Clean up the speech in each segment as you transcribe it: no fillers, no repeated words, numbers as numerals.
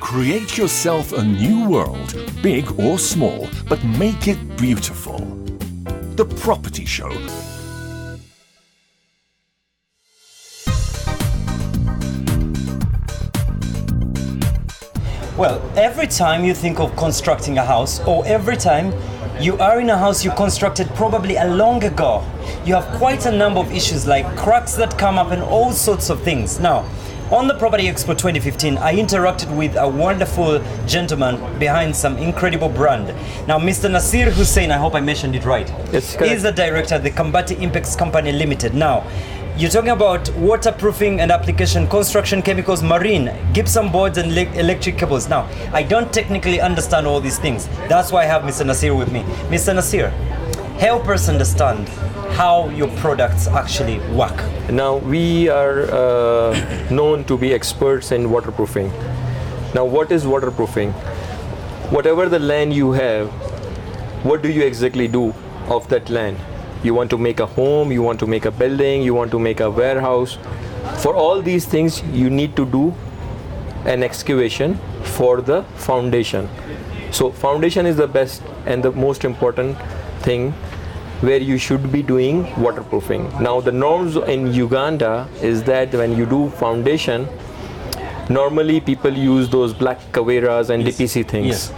Create yourself a new world, big or small, but make it beautiful. The Property Show. Well, every time you think of constructing a house, or every time you are in a house you constructed probably a long ago, you have quite a number of issues like cracks that come up and all sorts of things. Now, on the Property Expo 2015, I interacted with a wonderful gentleman behind some incredible brand. Now, Mr. Nasir Hussain, I hope I mentioned it right. Yes, correct. He's the director of the Khambati Impex Company Limited. Now, you're talking about waterproofing and application, construction chemicals, marine, gypsum boards and electric cables. Now, I don't technically understand all these things. That's why I have Mr. Nasir with me. Mr. Nasir, help us understand how your products actually work. Now, we are known to be experts in waterproofing. Now, what is waterproofing? Whatever the land you have, what do you exactly do of that land? You want to make a home, you want to make a building, you want to make a warehouse. For all these things, you need to do an excavation for the foundation. So foundation is the best and the most important thing where you should be doing waterproofing. Now, the norms in Uganda is that when you do foundation, normally people use those black caveras and DPC things,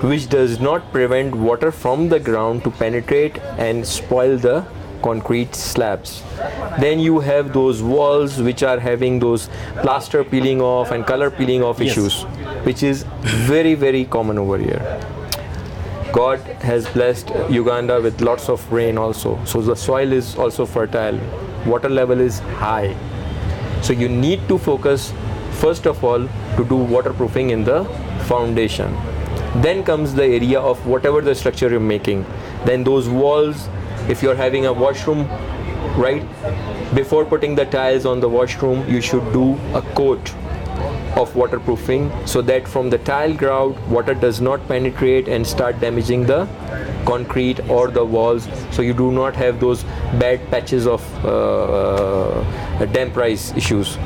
which does not prevent water from the ground to penetrate and spoil the concrete slabs. Then you have those walls which are having those plaster peeling off and color peeling off issues, which is very, very common over here. God has blessed Uganda with lots of rain also, so the soil is also fertile, water level is high. So you need to focus first of all to do waterproofing in the foundation. Then comes the area of whatever the structure you're making. Then those walls, if you're having a washroom, right, before putting the tiles on the washroom, you should do a coat of waterproofing so that from the tile grout water does not penetrate and start damaging the concrete or the walls, so you do not have those bad patches of damp rise issues.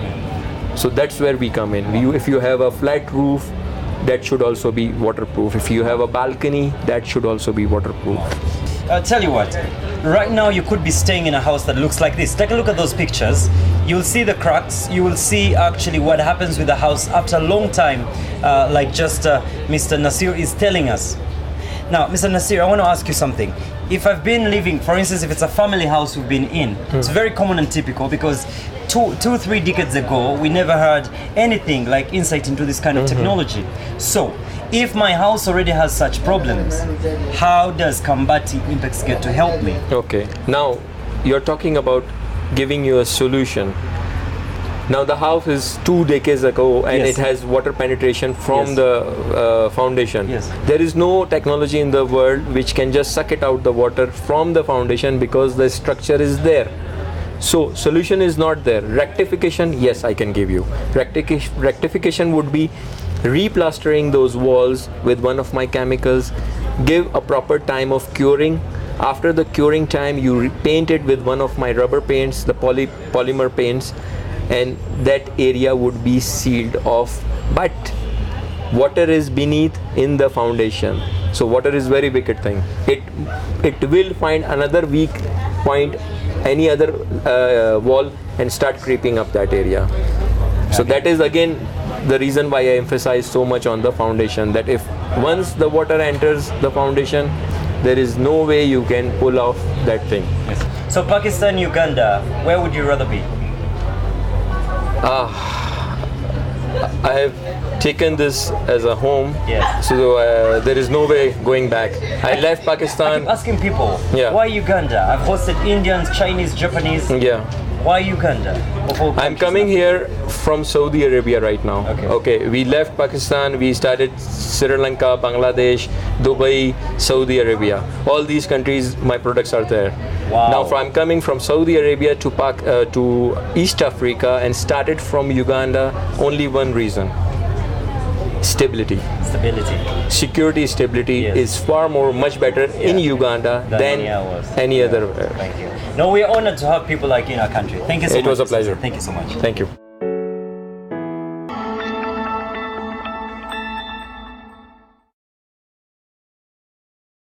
So that's where we come in. If you have a flat roof, that should also be waterproof. If you have a balcony, that should also be waterproof. Tell you what, right now you could be staying in a house that looks like this. Take a look at those pictures. You'll see the cracks. You will see actually what happens with the house after a long time, like just Mr. Nasir is telling us. Now, Mr. Nasir, I want to ask you something. If I've been living, for instance, if it's a family house we've been in, it's very common and typical because 2-3 decades ago, we never heard anything like insight into this kind of technology. So, if my house already has such problems, how does Khambati Impex get to help me? Okay, now you're talking about giving you a solution. Now the house is 2 decades ago and it has water penetration from the foundation. There is no technology in the world which can just suck it out the water from the foundation because the structure is there. So solution is not there. Rectification, yes, I can give you. Rectification would be replastering those walls with one of my chemicals, give a proper time of curing. After the curing time, you paint it with one of my rubber paints, the polymer paints, and that area would be sealed off. But water is beneath in the foundation, so water is very wicked thing. It will find another weak point, any other wall, and start creeping up that area. So that is again the reason why I emphasize so much on the foundation, that if once the water enters the foundation, there is no way you can pull off that thing. So Pakistan, Uganda, where would you rather be? I have taken this as a home, so there is no way going back. I left Pakistan. I keep asking people, why Uganda? I've hosted Indians, Chinese, Japanese. Why Uganda? I'm coming here from Saudi Arabia right now. Okay, we left Pakistan, we started Sri Lanka, Bangladesh, Dubai, Saudi Arabia. All these countries, my products are there. Now I'm coming from Saudi Arabia to East Africa and started from Uganda. Only one reason: stability. Security stability is much better in Uganda than any other. Thank you. No, we're honored to have people like you in our country. Thank you so much. It was a pleasure. Thank you so much. Thank you.